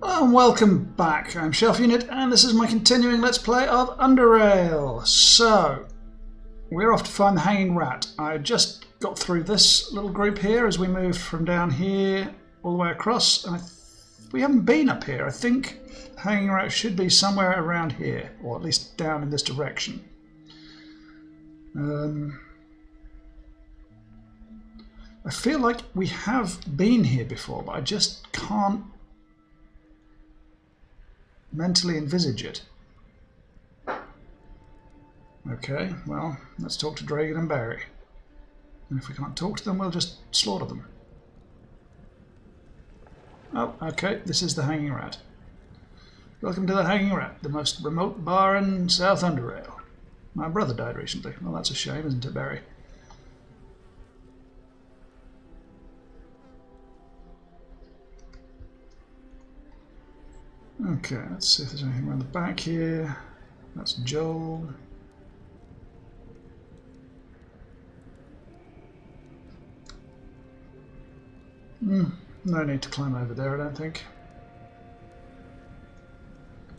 And welcome back. I'm Shelf Unit, and this is my continuing Let's Play of Underrail. So, we're off to find the Hanging Rat. I just got through this little group here as we moved from down here all the way across, and we haven't been up here. I think the Hanging Rat should be somewhere around here, or at least down in this direction. I feel like we have been here before, but I just can't mentally envisage it. Okay, well, let's talk to Dragon and Barry. And if we can't talk to them, we'll just slaughter them. Oh, okay, this is the Hanging Rat. Welcome to the Hanging Rat, the most remote bar in South Underrail. My brother died recently. Well, that's a shame, isn't it, Barry? Okay, let's see if there's anything around the back here. That's Joel. No need to climb over there, I don't think.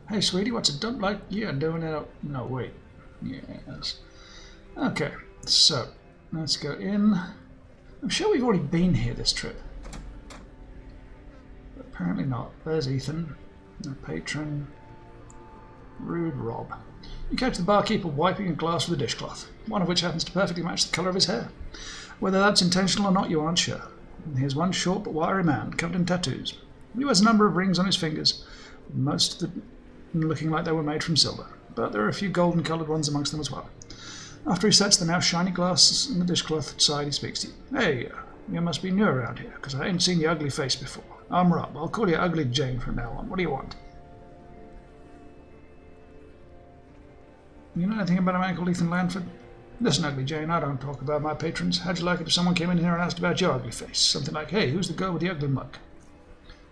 Hey, sweetie, what's a dump like you doing it? No, wait. Yes. Okay, so let's go in. I'm sure we've already been here this trip. But apparently not. There's Ethan. No patron. Rude Rob. You catch the barkeeper wiping a glass with a dishcloth, one of which happens to perfectly match the colour of his hair. Whether that's intentional or not, you aren't sure. And here's one short but wiry man, covered in tattoos. He wears a number of rings on his fingers, most of them looking like they were made from silver, but there are a few golden-coloured ones amongst them as well. After he sets the now shiny glass in the dishcloth side, he speaks to you. Hey, you must be new around here, because I ain't seen your ugly face before. I'm Rob. I'll call you Ugly Jane from now on. What do you want? You know anything about a man called Ethan Lanford? Listen, Ugly Jane, I don't talk about my patrons. How'd you like it if someone came in here and asked about your ugly face? Something like, hey, who's the girl with the ugly mug?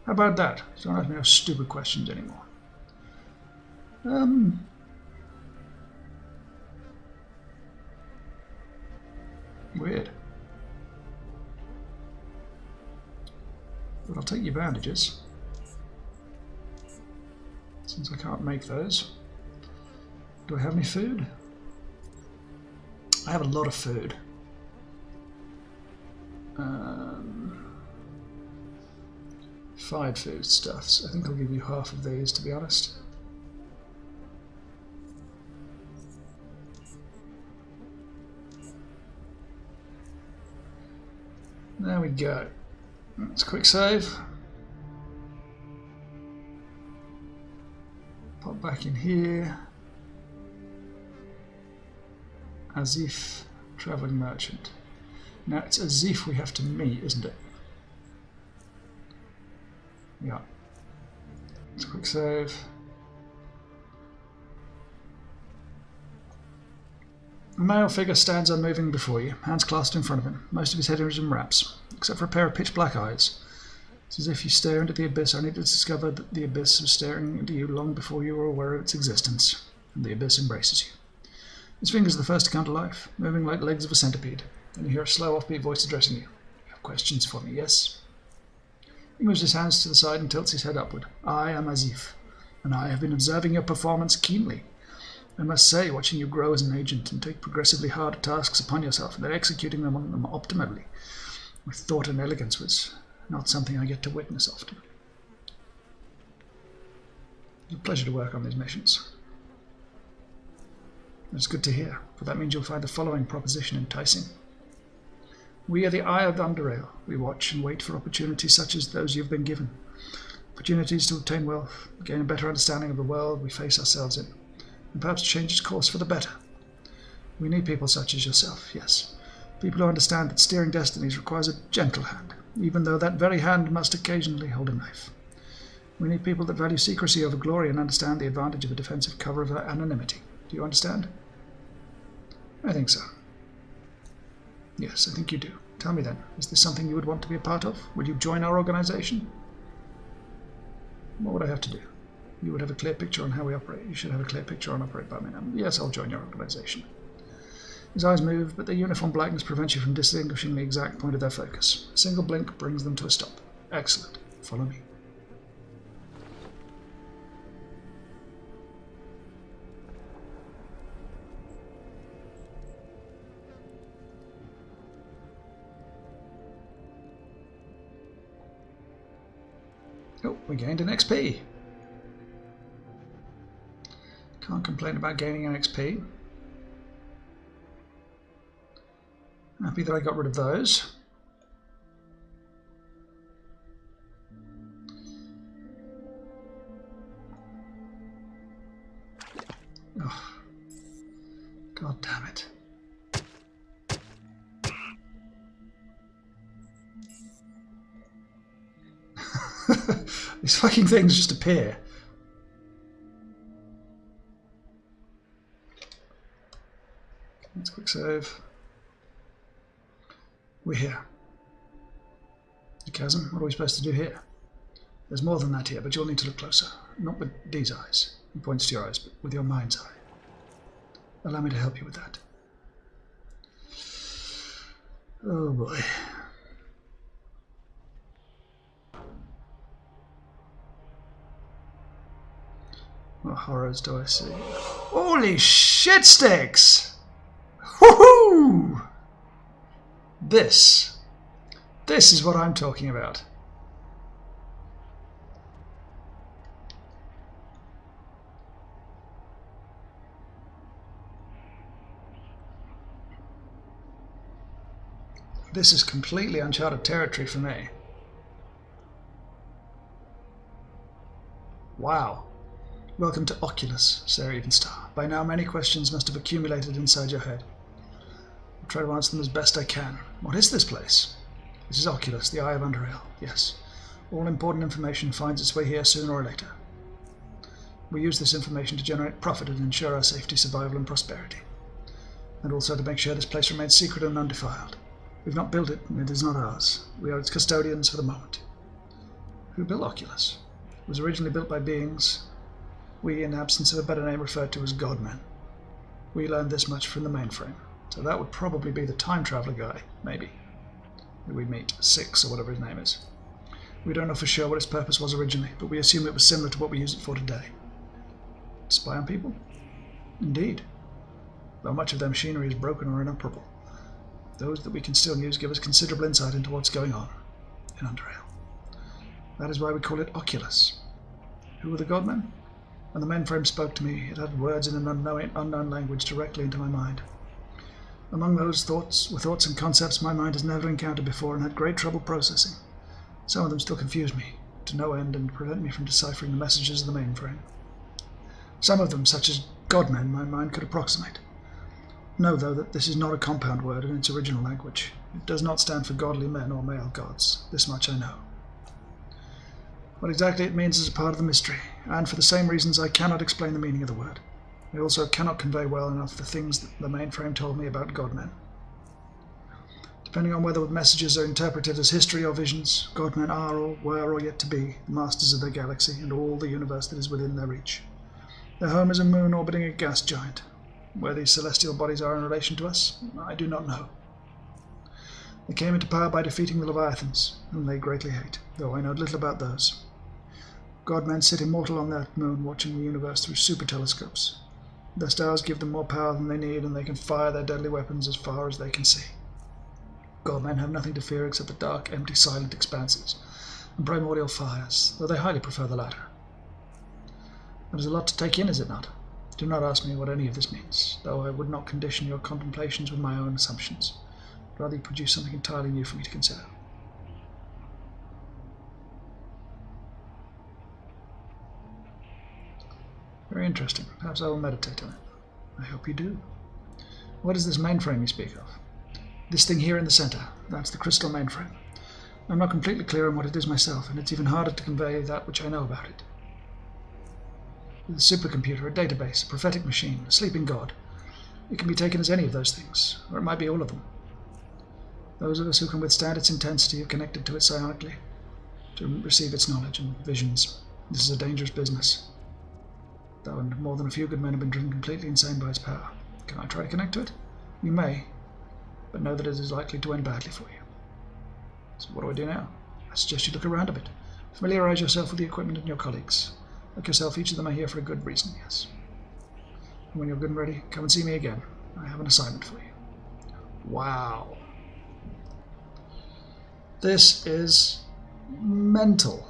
How about that? So don't ask me no stupid questions anymore. Weird. But I'll take your bandages, since I can't make those. Do I have any food? I have a lot of food. 5 foodstuffs. I think I'll give you half of these, to be honest. There we go. Let's quick save. Pop back in here. Azif, travelling merchant. Now it's Azif we have to meet, isn't it? Yeah. Let's quick save. A male figure stands unmoving before you, hands clasped in front of him. Most of his head is in wraps, except for a pair of pitch black eyes. It's as if you stare into the abyss only to discover that the abyss was staring into you long before you were aware of its existence, and the abyss embraces you. His fingers are the first to come to life, moving like legs of a centipede. Then you hear a slow, offbeat voice addressing you. You have questions for me, yes? He moves his hands to the side and tilts his head upward. I am Azif, and I have been observing your performance keenly. I must say, watching you grow as an agent and take progressively harder tasks upon yourself, and then executing them on them optimally, with thought and elegance, was not something I get to witness often. It's a pleasure to work on these missions. It's good to hear, for that means you'll find the following proposition enticing. We are the eye of Underrail. We watch and wait for opportunities such as those you've been given. Opportunities to obtain wealth, gain a better understanding of the world we face ourselves in, and perhaps change its course for the better. We need people such as yourself, yes. People who understand that steering destinies requires a gentle hand, even though that very hand must occasionally hold a knife. We need people that value secrecy over glory and understand the advantage of a defensive cover of anonymity. Do you understand? I think so. Yes, I think you do. Tell me then, is this something you would want to be a part of? Will you join our organization? What would I have to do? You would have a clear picture on how we operate. You should have a clear picture on Operate by me now. Yes, I'll join your organization. His eyes move, but their uniform blackness prevents you from distinguishing the exact point of their focus. A single blink brings them to a stop. Excellent. Follow me. Oh, we gained an XP. Can't complain about gaining an XP. Happy that I got rid of those. Oh, God damn it. These fucking things just appear. Let's quick save. We're here. The chasm, what are we supposed to do here? There's more than that here, but you'll need to look closer. Not with these eyes. He points to your eyes, but with your mind's eye. Allow me to help you with that. Oh boy. What horrors do I see? Holy shit sticks! Woohoo! This is what I'm talking about. This is completely uncharted territory for me. Wow. Welcome to Oculus, Sir Evenstar. By now many questions must have accumulated inside your head. I'll try to answer them as best I can. What is this place? This is Oculus, the Eye of Underrail. Yes. All important information finds its way here sooner or later. We use this information to generate profit and ensure our safety, survival and prosperity. And also to make sure this place remains secret and undefiled. We've not built it, and it is not ours. We are its custodians for the moment. Who built Oculus? It was originally built by beings we, in absence of a better name, referred to as Godmen. We learned this much from the mainframe, so that would probably be the time traveler guy, maybe. We meet, Six, or whatever his name is. We don't know for sure what its purpose was originally, but we assume it was similar to what we use it for today. Spy on people? Indeed. Though much of their machinery is broken or inoperable, those that we can still use give us considerable insight into what's going on in Underrail. That is why we call it Oculus. Who were the Godmen? When the mainframe spoke to me, it had words in an unknown language directly into my mind. Among those thoughts were thoughts and concepts my mind has never encountered before and had great trouble processing. Some of them still confuse me to no end and prevent me from deciphering the messages of the mainframe. Some of them, such as Godmen, my mind could approximate. Know, though, that this is not a compound word in its original language. It does not stand for godly men or male gods. This much I know. What exactly it means is a part of the mystery, and for the same reasons I cannot explain the meaning of the word. I also cannot convey well enough the things that the mainframe told me about Godmen. Depending on whether the messages are interpreted as history or visions, Godmen are or were or yet to be the masters of their galaxy and all the universe that is within their reach. Their home is a moon orbiting a gas giant. Where these celestial bodies are in relation to us, I do not know. They came into power by defeating the Leviathans, whom they greatly hate, though I know little about those. Godmen sit immortal on that moon, watching the universe through super telescopes. Their stars give them more power than they need, and they can fire their deadly weapons as far as they can see. Godmen have nothing to fear except the dark, empty, silent expanses, and primordial fires, though they highly prefer the latter. That is a lot to take in, is it not? Do not ask me what any of this means, though I would not condition your contemplations with my own assumptions. I'd rather you produce something entirely new for me to consider. Very interesting. Perhaps I will meditate on it. I hope you do. What is this mainframe you speak of? This thing here in the center, that's the crystal mainframe. I'm not completely clear on what it is myself, and it's even harder to convey that which I know about it. A supercomputer, a database, a prophetic machine, a sleeping god. It can be taken as any of those things, or it might be all of them. Those of us who can withstand its intensity are connected to it psionically, to receive its knowledge and visions. This is a dangerous business. Though more than a few good men have been driven completely insane by its power. Can I try to connect to it? You may, but know that it is likely to end badly for you. So what do I do now? I suggest you look around a bit. Familiarize yourself with the equipment and your colleagues. Like yourself, each of them are here for a good reason, yes. And when you're good and ready, come and see me again. I have an assignment for you. Wow. This is mental.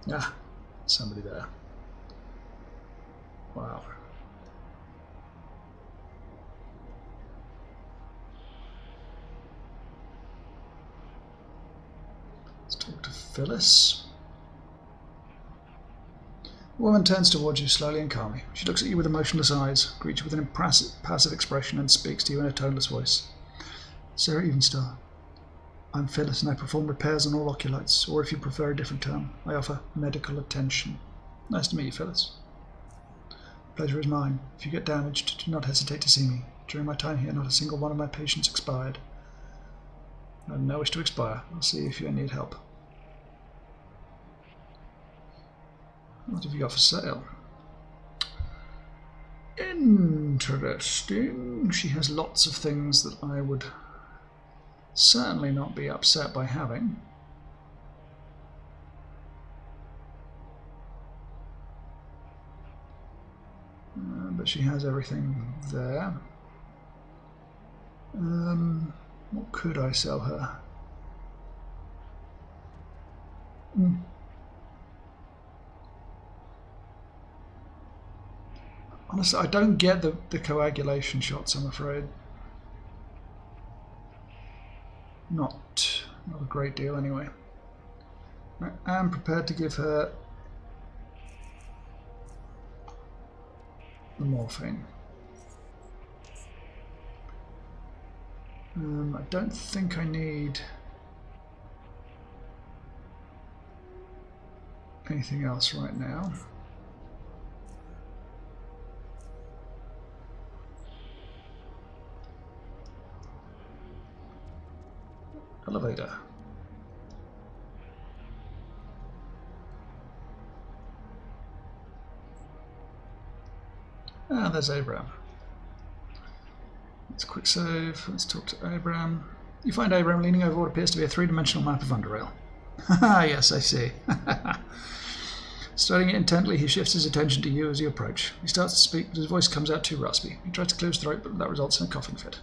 Ah, somebody there. Wow. Let's talk to Phyllis. The woman turns towards you slowly and calmly. She looks at you with emotionless eyes, greets you with an impassive expression, and speaks to you in a toneless voice. Sarah Evenstar, I'm Phyllis, and I perform repairs on all oculites, or if you prefer a different term, I offer medical attention. Nice to meet you, Phyllis. The pleasure is mine. If you get damaged, do not hesitate to see me. During my time here, not a single one of my patients expired. I have no wish to expire. I'll see if you need help. What have you got for sale? Interesting. She has lots of things that I would certainly not be upset by having. But she has everything there. What could I sell her? Honestly, I don't get the coagulation shots, I'm afraid. Not a great deal, anyway. I am prepared to give her the morphine. I don't think I need anything else right now. Elevator. Ah, there's Abraham. Let's quick save. Let's talk to Abraham. You find Abraham leaning over what appears to be a three-dimensional map of Underrail. Haha, yes, I see. Studying it intently, he shifts his attention to you as you approach. He starts to speak, but his voice comes out too raspy. He tries to clear his throat, but that results in a coughing fit.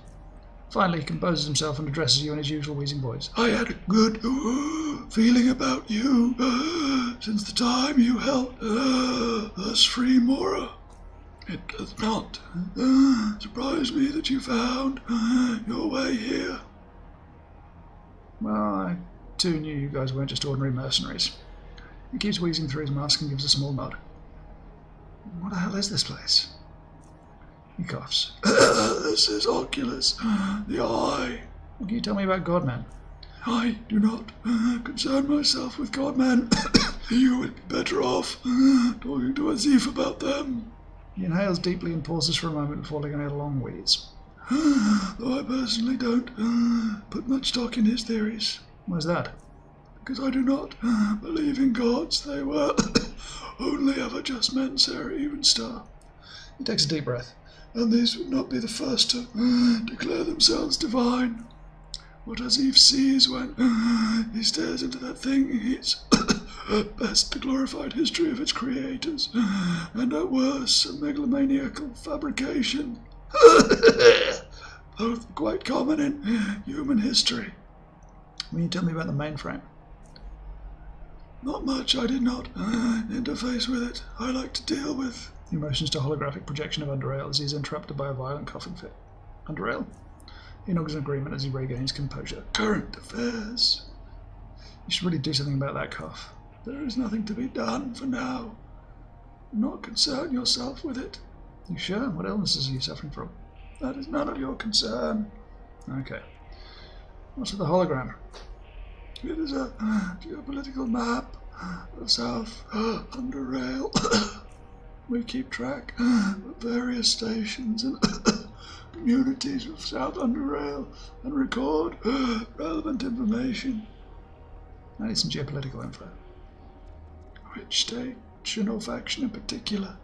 Finally, he composes himself and addresses you in his usual wheezing voice. I had a good feeling about you since the time you helped us free Mora. It does not surprise me that you found your way here. Well, I too knew you guys weren't just ordinary mercenaries. He keeps wheezing through his mask and gives a small nod. What the hell is this place? He coughs. This is Oculus, the Eye. What can you tell me about Godman? I do not concern myself with Godman. You would be better off talking to Azif about them. He inhales deeply and pauses for a moment before letting out a long wheeze. Though I personally don't put much stock in his theories. Why's that? Because I do not believe in gods. They were only ever just men, Sarah Evenstar. He takes a deep breath. And these would not be the first to declare themselves divine. What Azif sees when he stares into that thing is best the glorified history of its creators, and at worst a megalomaniacal fabrication, both quite common in human history. Will you tell me about the mainframe? Not much. I did not interface with it. I like to deal with he motions to holographic projection of Underrail as he is interrupted by a violent coughing fit. Underrail? He nods in agreement as he regains composure. Current affairs. You should really do something about that cough. There is nothing to be done for now. Do not concern yourself with it. You sure? What illnesses are you suffering from? That is none of your concern. Okay. What's with the hologram? It is a geopolitical map of South Underrail. We keep track of various stations and communities of South Underrail and record relevant information. I need some geopolitical info. Which station or faction in particular?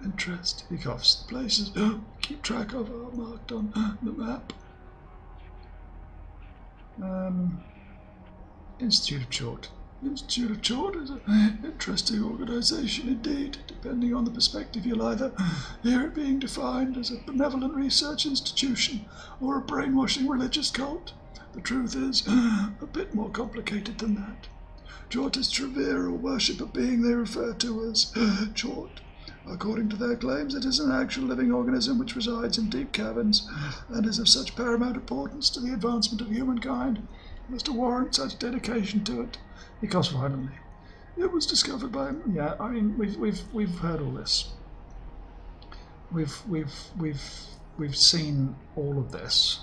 Interest. He coughs. The places keep track of are marked on the map. Institute of Chort. Institute of Chort is an interesting organisation indeed. Depending on the perspective, you'll either hear it being defined as a benevolent research institution or a brainwashing religious cult. The truth is a bit more complicated than that. Chortists revere or worship a being they refer to as Chort. According to their claims, it is an actual living organism which resides in deep caverns and is of such paramount importance to the advancement of humankind as to warrant such dedication to it. Because finally, it was discovered by him. Yeah, I mean, we've heard all this. We've seen all of this.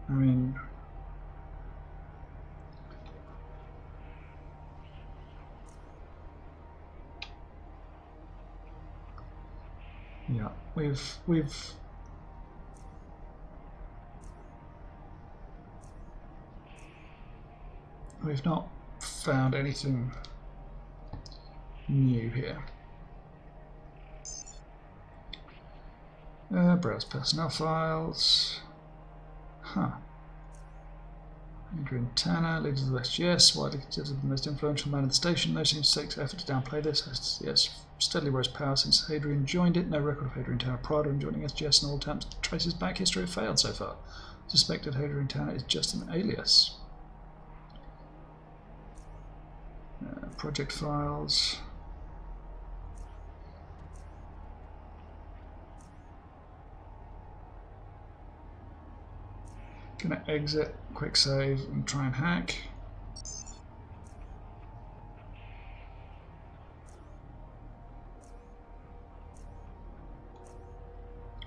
I mean, yeah, we've not found anything new here. Browse personnel files. Huh. Adrian Tanner, leader of the SGS, widely considered the most influential man in the station. No seems to take effort to downplay this. SGS steadily rose power since Hadrian joined it. No record of Hadrian Tanner prior to him joining SGS, and all attempts to trace his back history have failed so far. Suspected Hadrian Tanner is just an alias. Project files. Gonna exit, quick save, and try and hack.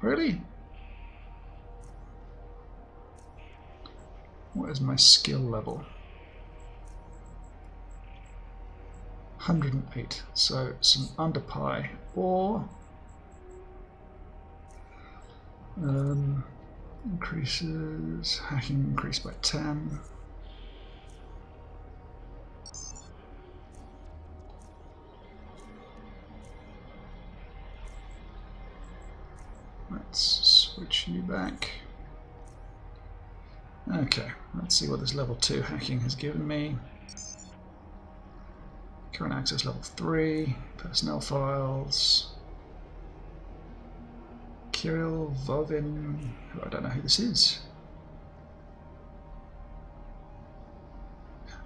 Really? What is my skill level? 108. So some under pi or increases, hacking increased by 10. Let's switch you back. Okay, let's see what this level 2 hacking has given me. Current access level 3, personnel files. Kirill Vovin, I don't know who this is.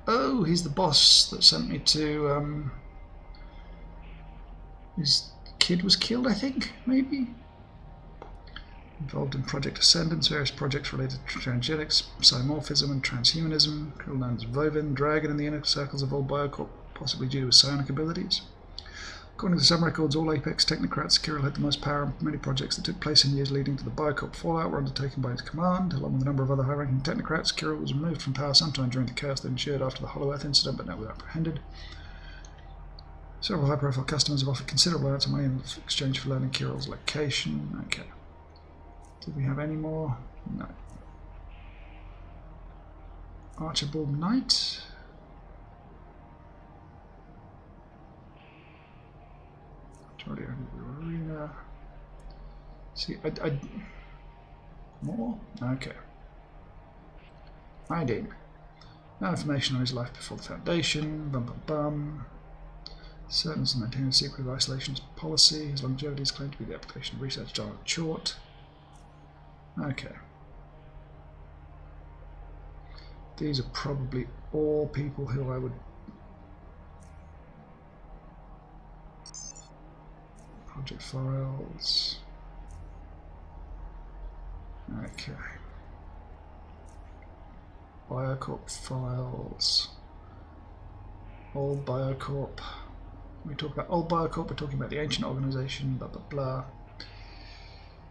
Oh, he's the boss that sent me to, his kid was killed, I think, maybe? Involved in Project Ascendance, various projects related to transgenics, psiomorphism and transhumanism. Kirill known as Vovin, dragon in the inner circles of old Biocorp, possibly due to his psionic abilities. According to some records, all Apex technocrats, Kirill had the most power, and many projects that took place in years leading to the Biocorp fallout were undertaken by his command. Along with a number of other high-ranking technocrats, Kirill was removed from power sometime during the chaos that ensued after the Hollow Earth incident, but never apprehended. Several high-profile customers have offered considerable amounts of money in exchange for learning Kirill's location. Okay. Do we have any more? No. Archibald Knight. Arena. See, more? Okay. ID. No information on his life before the Foundation. Bum bum bum. Certain to maintain a secretive isolationist policy. His longevity is claimed to be the application of research done on Chort. Okay. These are probably all people who I would. Project files. Okay. Biocorp files. Old Biocorp. When we talk about old Biocorp, we're talking about the ancient organization, blah blah blah.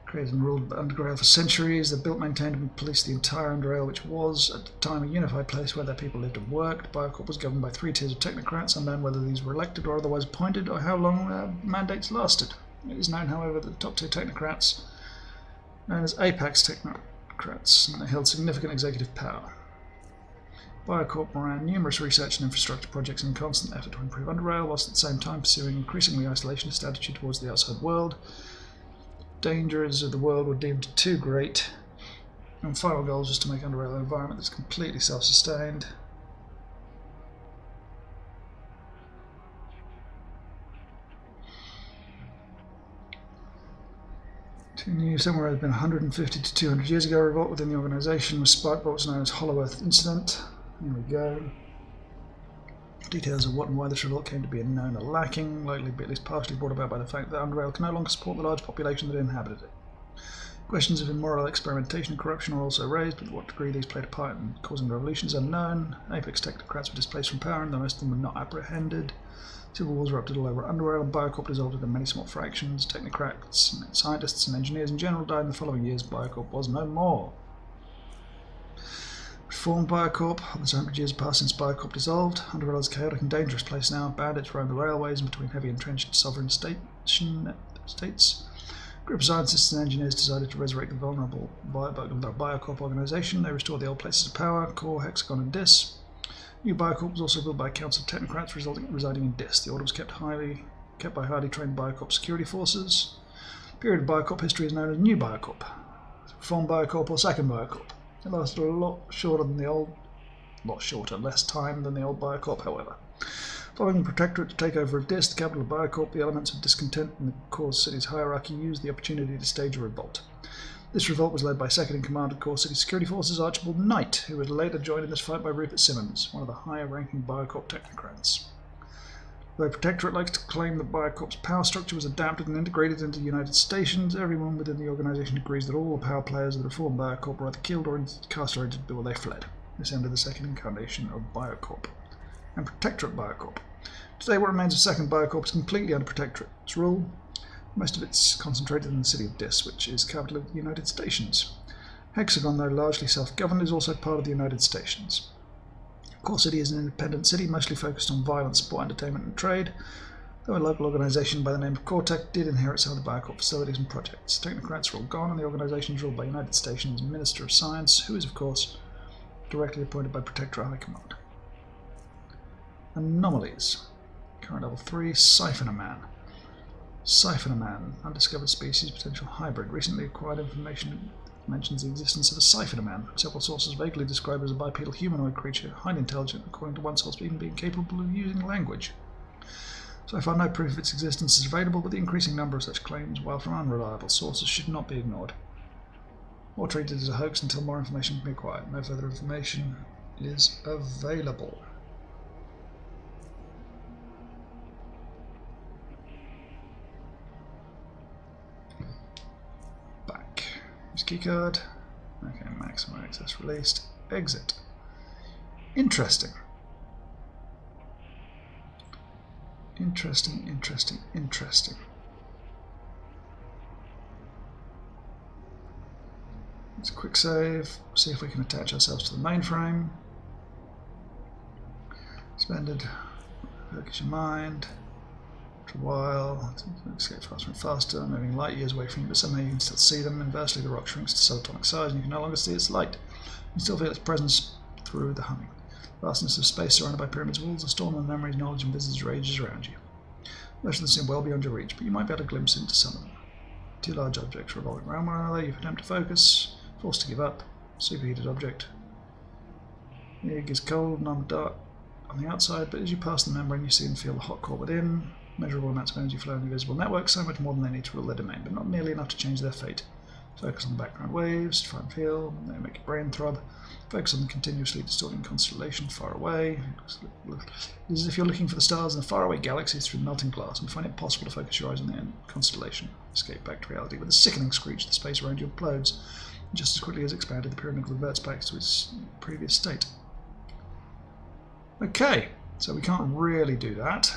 Created and ruled Underrail for centuries. They built, maintained, and policed the entire Underrail, which was, at the time, a unified place where their people lived and worked. Biocorp was governed by 3 tiers of technocrats, unknown whether these were elected or otherwise appointed, or how long their mandates lasted. It is known, however, that the top 2 technocrats, known as Apex technocrats, and they held significant executive power. Biocorp ran numerous research and infrastructure projects in a constant effort to improve Underrail, whilst at the same time pursuing an increasingly isolationist attitude towards the outside world. Dangers of the world were deemed too great, and final goals was to make Underrail an environment that's completely self-sustained. Continue. Somewhere has been 150 to 200 years ago. A revolt within the organisation was sparked by what's known as Hollow Earth Incident. Here we go. Details of what and why this revolt came to be unknown are lacking, likely to be at least partially brought about by the fact that Underrail can no longer support the large population that inhabited it. Questions of immoral experimentation and corruption are also raised, but to what degree these played a part in causing the revolution is unknown. Apex technocrats were displaced from power, and though most of them were not apprehended. Civil wars erupted all over Underrail, and Biocorp dissolved into many small fractions. Technocrats, scientists, and engineers in general died in the following years. Biocorp was no more. Reformed Biocorp. Almost 100 years passed since Biocorp dissolved. Underrail is a chaotic and dangerous place now. Bandits roam the railways and between heavy entrenched sovereign states. A group of scientists and engineers decided to resurrect the vulnerable Biocorp organization. They restored the old places of power, Core, Hexagon, and Dis. New Biocorp was also built by a council of technocrats residing in Dis. The order was kept by highly trained Biocorp security forces. The period of Biocorp history is known as New Biocorp, Reformed Biocorp, or Second Biocorp. It lasted a less time than the old Biocorp, however. Following the Protectorate takeover of Dis, the capital of Biocorp, the elements of discontent in the core city's hierarchy used the opportunity to stage a revolt. This revolt was led by second-in-command of Core City Security Forces Archibald Knight, who was later joined in this fight by Rupert Simmons, one of the higher-ranking Biocorp technocrats. Though Protectorate likes to claim that Biocorp's power structure was adapted and integrated into United Stations, everyone within the organisation agrees that all the power players of the reformed Biocorp were either killed or incarcerated before they fled. This ended the second incarnation of Biocorp and Protectorate Biocorp. Today, what remains of Second Biocorp is completely under Protectorate's rule. Most of it's concentrated in the city of Dis, which is capital of the United Stations. Hexagon, though largely self-governed, is also part of the United Stations. Core City is an independent city, mostly focused on violence, sport, entertainment, and trade, though a local organisation by the name of Cortec did inherit some of the Biocorp facilities and projects. Technocrats are all gone, and the organisation is ruled by United Stations Minister of Science, who is, of course, directly appointed by Protectorate High Command. Anomalies. Current level 3, Siphoner Man. Siphoner Man, undiscovered species, potential hybrid. Recently acquired information mentions the existence of a Siphoner Man. Several sources vaguely describe it as a bipedal humanoid creature, highly intelligent, according to one source even being capable of using language. So far, no proof of its existence is available, but the increasing number of such claims, while from unreliable sources, should not be ignored or treated as a hoax until more information can be acquired. No further information is available. Keycard. Okay, maximum access released. Exit. Interesting. Interesting. Let's quick save. See if we can attach ourselves to the mainframe. Suspended. Focus your mind. For a while, escape faster and faster, moving light years away from you, but somehow you can still see them. Inversely, the rock shrinks to subatomic size, and you can no longer see its light. You can still feel its presence through the humming. Vastness of space surrounded by pyramids, walls, a storm of memories, knowledge, and visitors rages around you. Most of them seem well beyond your reach, but you might be able to glimpse into some of them. Two large objects revolving around one another. You attempt to focus, forced to give up. Superheated object. The egg is cold and armored dark on the outside, but as you pass the membrane, you see and feel the hot core within. Measurable amounts of energy flow in the visible network, so much more than they need to rule their domain, but not nearly enough to change their fate. Focus on the background waves, try and feel, they make your brain throb. Focus on the continuously distorting constellation far away. It is as if you're looking for the stars in the faraway galaxies through melting glass, and find it possible to focus your eyes on the constellation. Escape back to reality. With a sickening screech, the space around you implodes. Just as quickly as expanded, the pyramid reverts back to its previous state. Okay, so we can't really do that.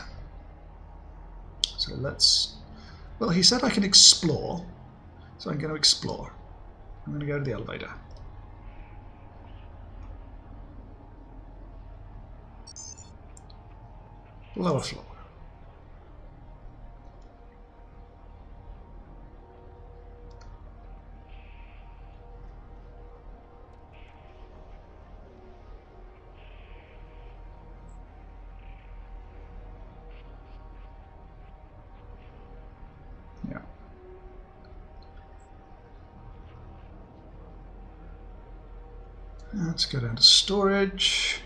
So let's... Well, he said I can explore, so I'm going to explore. I'm going to go to the elevator. Lower floor. Yeah. Let's go down to storage.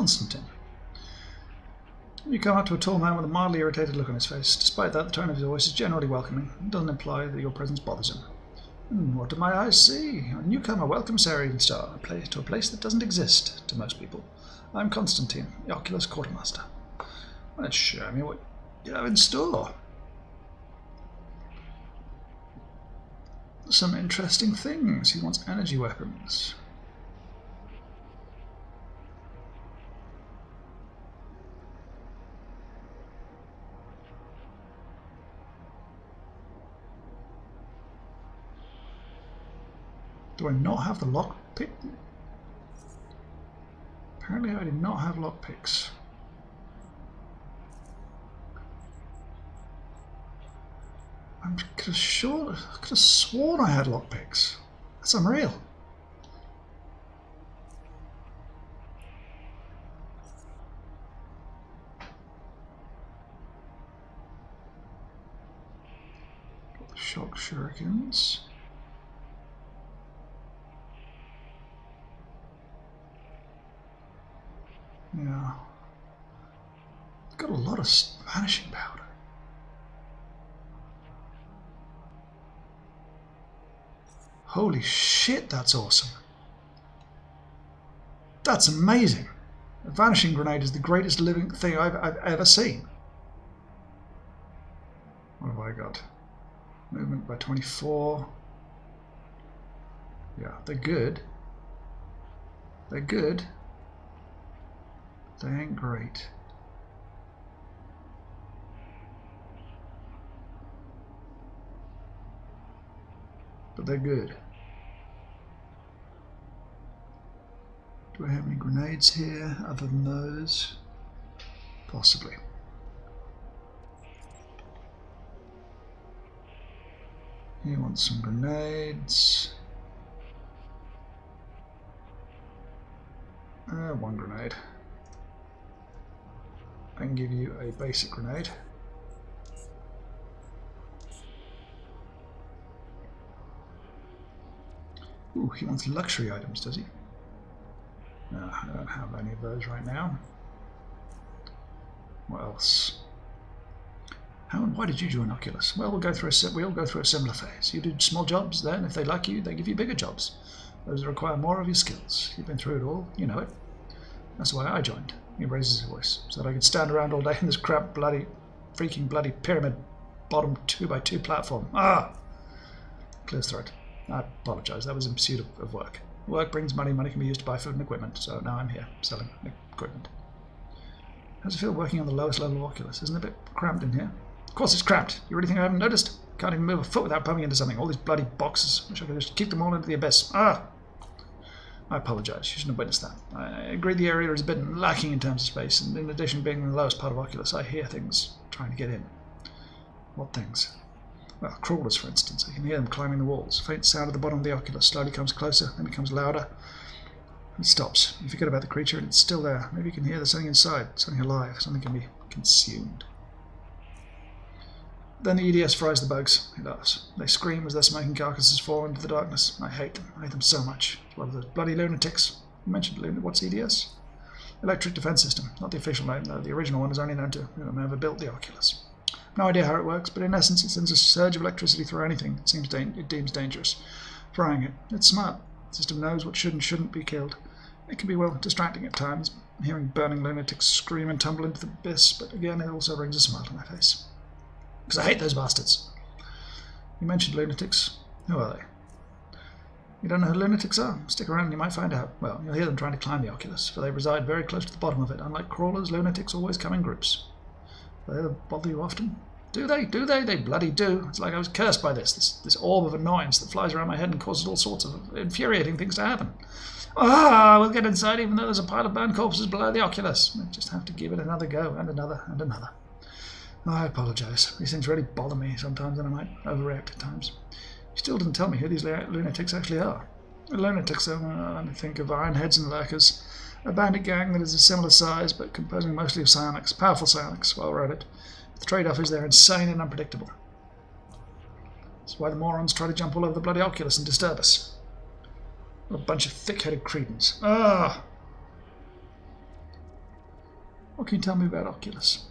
Constantine. You come up to a tall man with a mildly irritated look on his face. Despite that, the tone of his voice is generally welcoming. It doesn't imply that your presence bothers him. What do my eyes see? A newcomer, welcome, Serene Star, to a place that doesn't exist to most people. I'm Constantine, the Oculus Quartermaster. Let's show me what you have in store. Some interesting things. He wants energy weapons. Do I not have the lockpick? Apparently I did not have lockpicks. I could have sworn I had lockpicks. That's unreal. Got the shock shurikens. Yeah. Got a lot of vanishing powder. Holy shit, that's awesome. That's amazing. A vanishing grenade is the greatest living thing I've ever seen. What have I got? Movement by 24. Yeah, they're good. They're good. They ain't great. But they're good. Do I have any grenades here other than those? Possibly. You want some grenades? One grenade. I can give you a basic grenade. Ooh, he wants luxury items, does he? No, I don't have any of those right now. What else? How and why did you join Oculus? Well, we all go through a similar phase. You do small jobs, then if they like you, they give you bigger jobs. Those that require more of your skills. You've been through it all, you know it. That's why I joined. He raises his voice, so that I could stand around all day in this crap freaking bloody pyramid bottom 2x2 platform. Clear his throat. I apologise, that was in pursuit of work. Work brings money, money can be used to buy food and equipment, so now I'm here, selling equipment. How's it feel working on the lowest level of Oculus? Isn't it a bit cramped in here? Of course it's cramped. You really think I haven't noticed? Can't even move a foot without bumping into something. All these bloody boxes. Wish I could just kick them all into the abyss. I apologise, you shouldn't have witnessed that. I agree the area is a bit lacking in terms of space, and in addition being in the lowest part of Oculus, I hear things trying to get in. What things? Well, crawlers, for instance. I can hear them climbing the walls. Faint sound at the bottom of the Oculus slowly comes closer, then becomes louder. It stops. You forget about the creature, and it's still there. Maybe you can hear there's something inside, something alive, something can be consumed. Then the EDS fries the bugs. He laughs. They scream as their smoking carcasses fall into the darkness. I hate them. I hate them so much. It's one of those bloody lunatics. You mentioned what's EDS? Electric Defense System. Not the official name, though. The original one is only known to whoever built the Oculus. No idea how it works, but in essence it sends a surge of electricity through anything it deems dangerous. Frying it. It's smart. The system knows what should and shouldn't be killed. It can be, well, distracting at times, hearing burning lunatics scream and tumble into the abyss, but again it also brings a smile to my face. Because I hate those bastards. You mentioned lunatics. Who are they? You don't know who lunatics are? Stick around and you might find out. Well, you'll hear them trying to climb the Oculus, for they reside very close to the bottom of it. Unlike crawlers, lunatics always come in groups. Do they ever bother you often? Do they? Do they? They bloody do. It's like I was cursed by this orb of annoyance that flies around my head and causes all sorts of infuriating things to happen. We'll get inside even though there's a pile of burned corpses below the Oculus. We just have to give it another go, and another, and another. I apologise. These things really bother me sometimes, and I might overreact at times. You still didn't tell me who these lunatics actually are. The lunatics are, I think, of Ironheads and Lurkers, a bandit gang that is a similar size, but composing mostly of psionics, powerful psionics, well-rounded. The trade-off is they're insane and unpredictable. That's why the morons try to jump all over the bloody Oculus and disturb us. What a bunch of thick-headed cretins. What can you tell me about Oculus?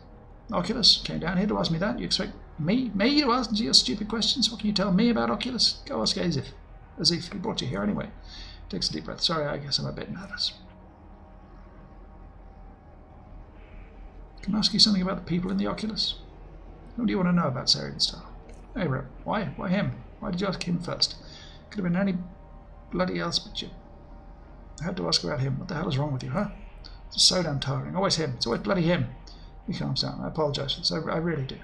Oculus came down here to ask me that. You expect me to ask your stupid questions? What can you tell me about Oculus? Go ask Azif. Azif, he brought you here anyway. Takes a deep breath. Sorry, I guess I'm a bit nervous. Can I ask you something about the people in the Oculus? What do you want to know about Sarian? Hey, Rip, why? Why him? Why did you ask him first? Could have been any bloody else but you. I had to ask about him. What the hell is wrong with you, huh? It's so damn tiring. Always him. It's always bloody him. He calms down. I apologize for this. I really do.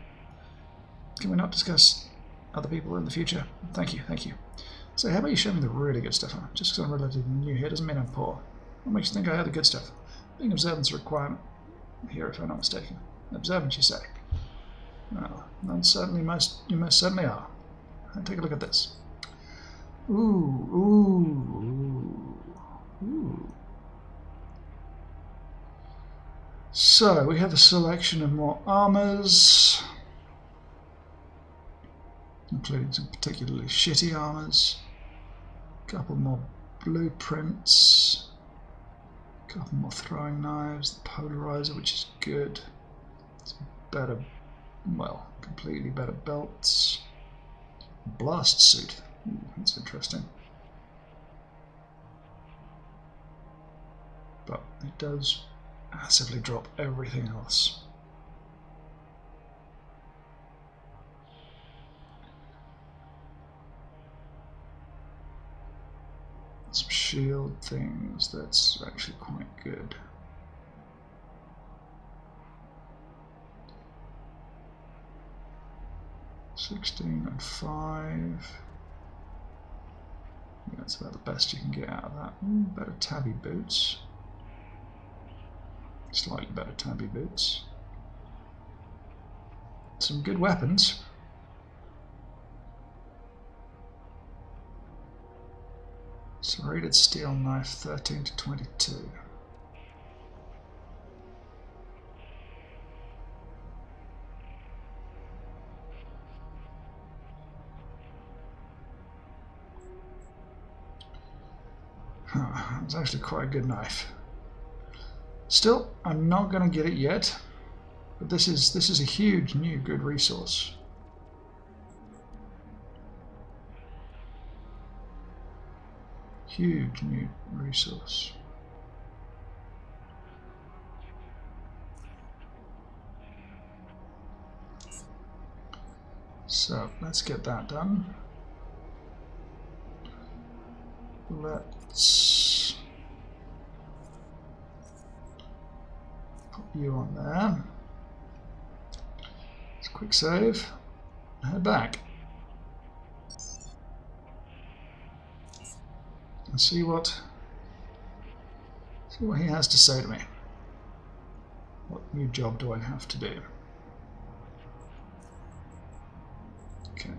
Can we not discuss other people in the future? Thank you, thank you. So how about you show me the really good stuff, huh? Just because I'm relatively new here doesn't mean I'm poor. What makes you think I have the good stuff? Being observant's a requirement here, if I'm not mistaken. Observant, you say? Well, you most certainly are. And take a look at this. Ooh. So, we have a selection of more armors, including some particularly shitty armors, a couple more blueprints, a couple more throwing knives, the polarizer, which is good, some better, well, completely better belts, blast suit, that's interesting, but it does massively drop everything else. Some shield things, that's actually quite good. $16 and $5. Yeah, that's about the best you can get out of that. Better tabby boots. Slightly better tabby boots. Some good weapons. Serrated steel knife, 13 to 22. It's actually quite a good knife. Still, I'm not going to get it yet, but this is a huge new good resource. Huge new resource. So let's get that done. Let's put you on there. Let's quick save. Head back. And see what he has to say to me. What new job do I have to do? Okay.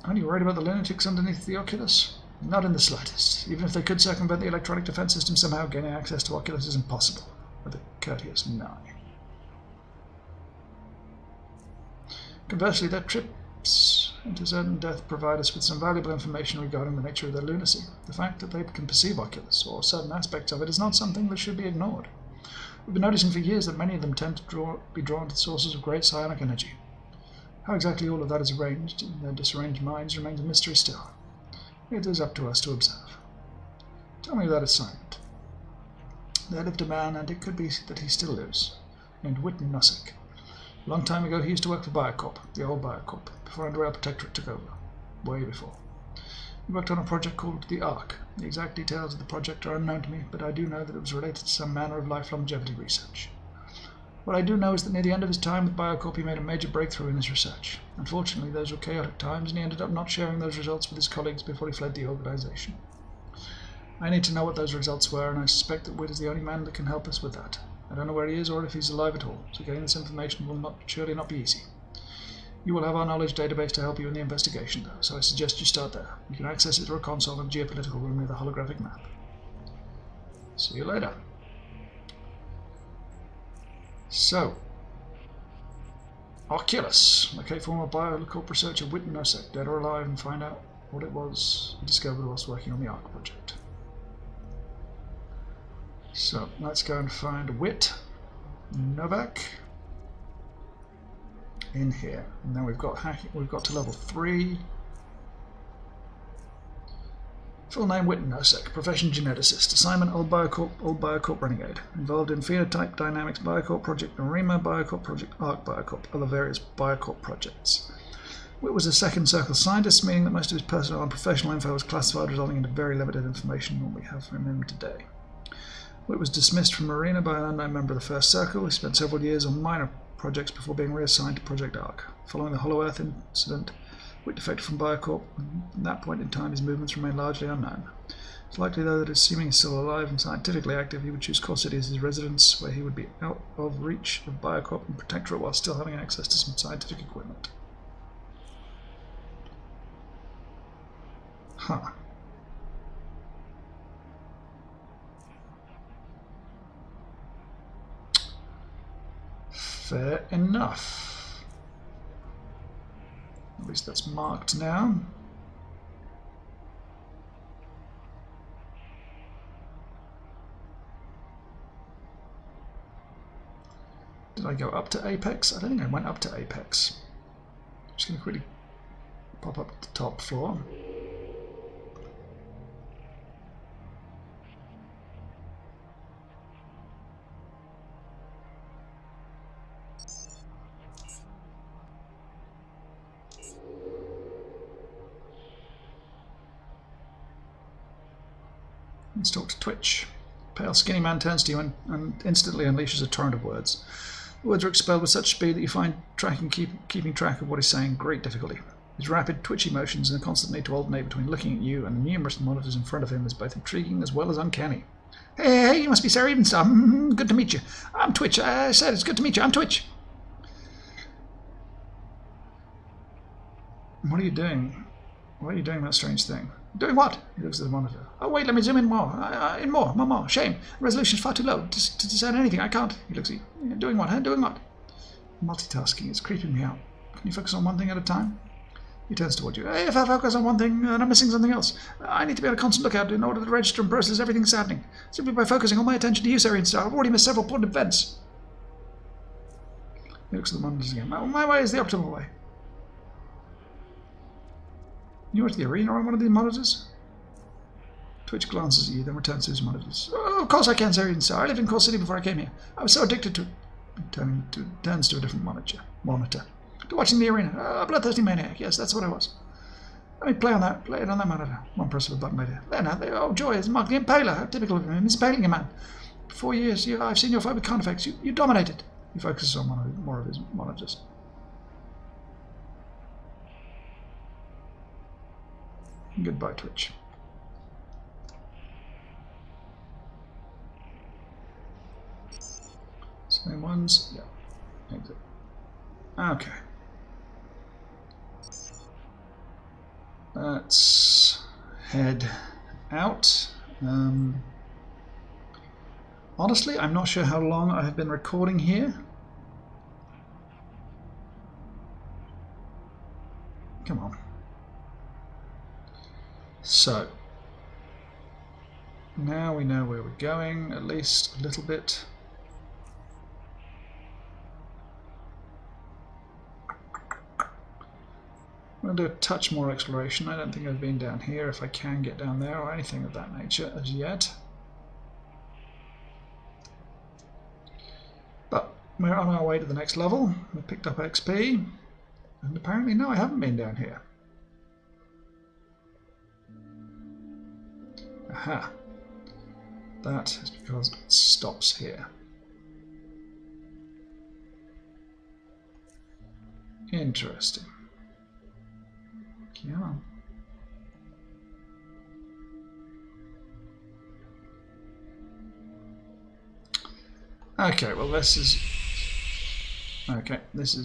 Aren't you worried about the lunatics underneath the Oculus? Not in the slightest. Even if they could circumvent the electronic defense system somehow, gaining access to Oculus is impossible. With a courteous nod. Conversely, their trips into certain death provide us with some valuable information regarding the nature of their lunacy. The fact that they can perceive Oculus, or certain aspects of it, is not something that should be ignored. We've been noticing for years that many of them tend to be drawn to sources of great psionic energy. How exactly all of that is arranged in their disarranged minds remains a mystery still. It is up to us to observe. Tell me about assignment. There lived a man, and it could be that he still lives, named Whitten Nussick. A long time ago, he used to work for Biocorp, the old Biocorp, before Underrail Protectorate took over. Way before. He worked on a project called the Ark. The exact details of the project are unknown to me, but I do know that it was related to some manner of life longevity research. What I do know is that near the end of his time with Biocorp, he made a major breakthrough in his research. Unfortunately, those were chaotic times, and he ended up not sharing those results with his colleagues before he fled the organization. I need to know what those results were, and I suspect that Whit is the only man that can help us with that. I don't know where he is or if he's alive at all, so getting this information will surely not be easy. You will have our knowledge database to help you in the investigation, though, so I suggest you start there. You can access it through a console in the geopolitical room near the holographic map. See you later. So, Oculus. Locate former Biocorp researcher Whitten Nussick, dead or alive, and find out what it was he discovered whilst working on the ARC project. So let's go and find Wit Novak in here. And then we've got hacking, we've got to level 3. Full name Wit Nosek, profession geneticist, assignment old Biocorp Renegade, involved in Phenotype Dynamics Biocorp Project Norima Biocorp Project Arc Biocorp, other various Biocorp projects. Witt was a second circle scientist, meaning that most of his personal and professional info was classified, resulting in very limited information on what we have from him today. Witt was dismissed from Marina by an unknown member of the First Circle. He spent several years on minor projects before being reassigned to Project Arc. Following the Hollow Earth incident, Witt defected from Biocorp, and at that point in time his movements remain largely unknown. It's likely, though, that assuming he's still alive and scientifically active, he would choose Core City as his residence, where he would be out of reach of Biocorp and Protectorate while still having access to some scientific equipment. Huh. Fair enough. At least that's marked now. Did I go up to Apex? I don't think I went up to Apex. I'm just going to quickly pop up to the top floor. Let's talk to Twitch. Pale, skinny man turns to you and instantly unleashes a torrent of words. The words are expelled with such speed that you find keeping track of what he's saying great difficulty. His rapid, twitchy motions and the constant need to alternate between looking at you and the numerous monitors in front of him is both intriguing as well as uncanny. Hey, you must be Sarah Evenstar. Good to meet you. I'm Twitch. I said it's good to meet you. I'm Twitch. What are you doing? Why are you doing that strange thing? Doing what? He looks at the monitor. Oh, wait, let me zoom in more. More. Shame. The resolution's far too low to discern anything. I can't. He looks at you. Doing what, huh? Doing what? Multitasking. It's creeping me out. Can you focus on one thing at a time? He turns toward you. Hey, if I focus on one thing and I'm missing something else, I need to be on a constant lookout in order to register and process everything that's happening. Simply by focusing all my attention to you, Syrian Star, I've already missed several important events. He looks at the monitors again. My way is the optimal way. You went to the arena on one of these monitors? Twitch glances at you, then returns to his monitors. Oh, of course I can, Syrian Star. I lived in Core City before I came here. I was so addicted to it. He turns to a different monitor. To watching the arena. A bloodthirsty maniac. Yes, that's what I was. Let me play it on that monitor. One press of a button later. There now. Oh, joy. It's Mark the Impaler. How typical of him. He's impaling a man. For 4 years, I've seen your fight with Con effects. You dominated. He focuses on more of his monitors. Goodbye, Twitch. Same ones? Yeah. Exit. Okay. Let's head out. Honestly, I'm not sure how long I have been recording here. Come on. So, now we know where we're going, at least a little bit. I'm going to do a touch more exploration. I don't think I've been down here, if I can get down there or anything of that nature as yet. But we're on our way to the next level. We picked up XP, and apparently no, I haven't been down here. Aha. That is because it stops here. Interesting. Come on. Okay, well this is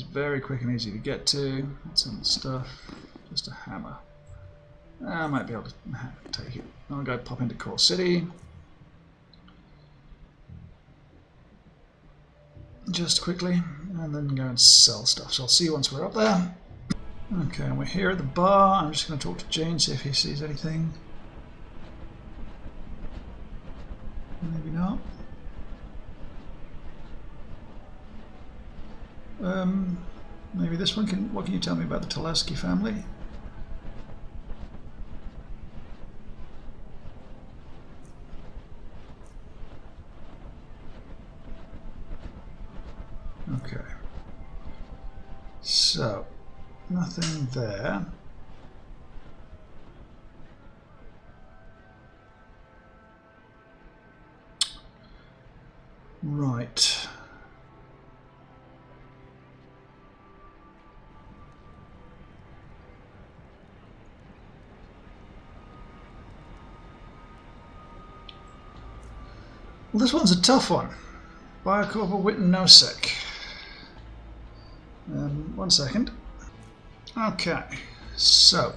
very quick and easy to get to. Some stuff. Just a hammer. I might be able to take it. I'll go pop into Core City. Just quickly, and then go and sell stuff. So I'll see you once we're up there. Okay, and we're here at the bar. I'm just going to talk to Jane, see if he sees anything. Maybe not. Maybe this one can. What can you tell me about the Tulaski family? Okay. So, nothing there. Right. Well, this one's a tough one. Biocorp Witten Nosec. 1 second. Okay, so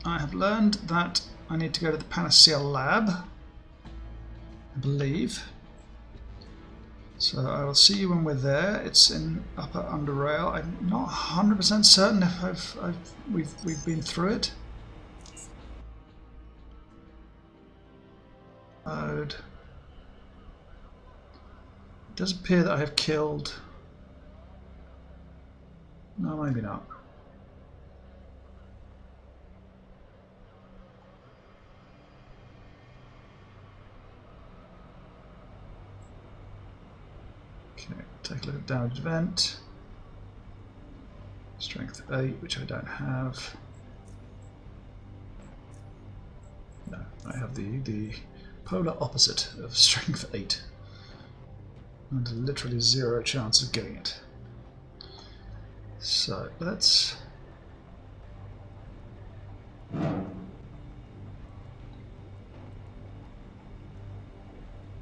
I have learned that I need to go to the Panacea lab, I believe. So I will see you when we're there. It's in Upper Underrail. I'm not 100% certain if we've been through it. Load. It does appear that I have killed. No, maybe not. Okay, take a look at damaged event. Strength 8, which I don't have. No, I have the polar opposite of strength 8. And literally 0 chance of getting it. So let's...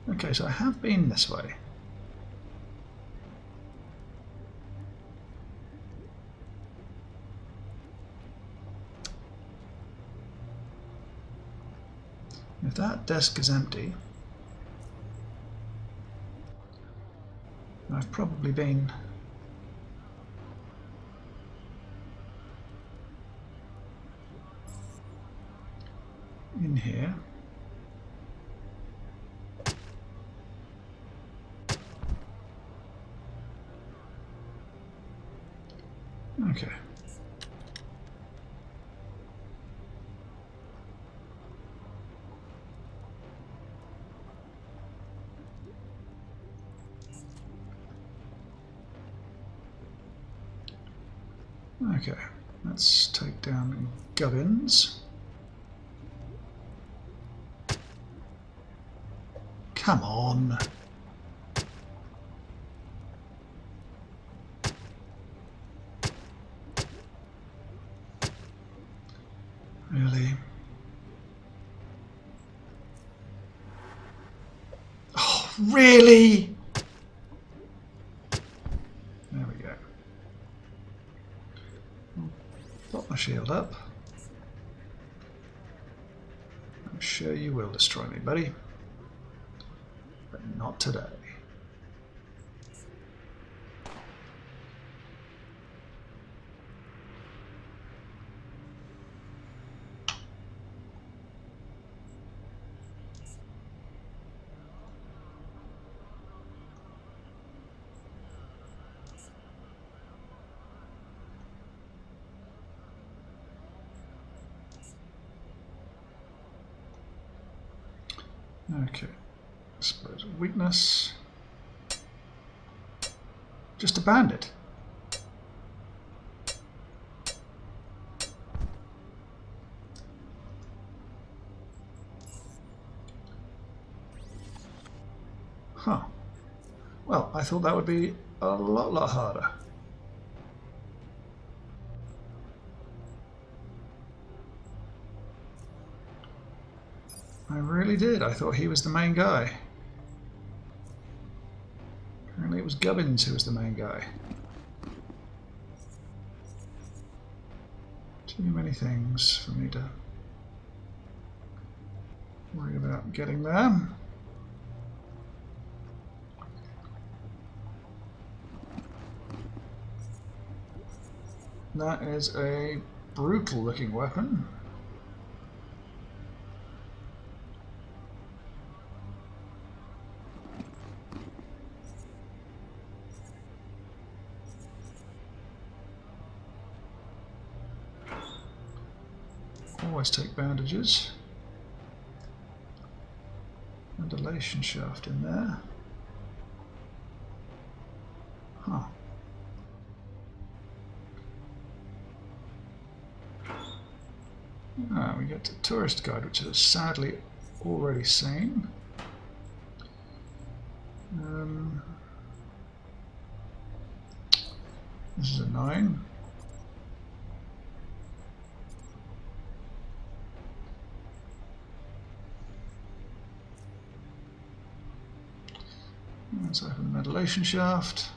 Okay, so I have been this way. If that desk is empty, I've probably been in here. Okay. Okay, let's take down Gubbins. Come on. Really? Oh, really? There we go. Pop my shield up. I'm sure you will destroy me, buddy. But not today. Okay, I suppose weakness. Just a bandit. Huh. Well, I thought that would be a lot harder. I really did. I thought he was the main guy. Apparently it was Gubbins who was the main guy. Too many things for me to worry about getting there. That is a brutal looking weapon. Always take bandages. Ventilation shaft in there. Huh. We get to tourist guide, which is sadly already seen. This is a 9. Let's open the ventilation shaft.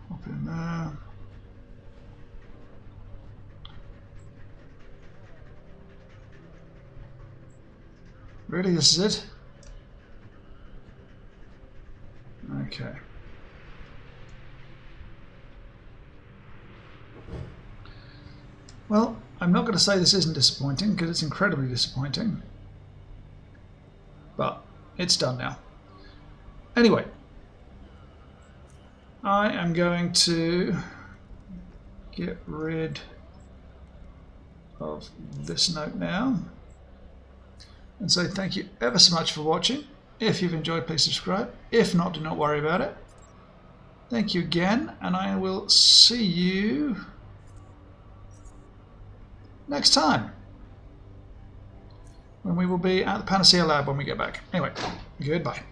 Hop in there. Really, this is it? Okay. Well, I'm not going to say this isn't disappointing, because it's incredibly disappointing. But it's done now. Anyway, I am going to get rid of this note now and say thank you ever so much for watching. If you've enjoyed, please subscribe. If not, do not worry about it. Thank you again, and I will see you next time, when we will be at the Panacea Lab when we get back. Anyway, goodbye.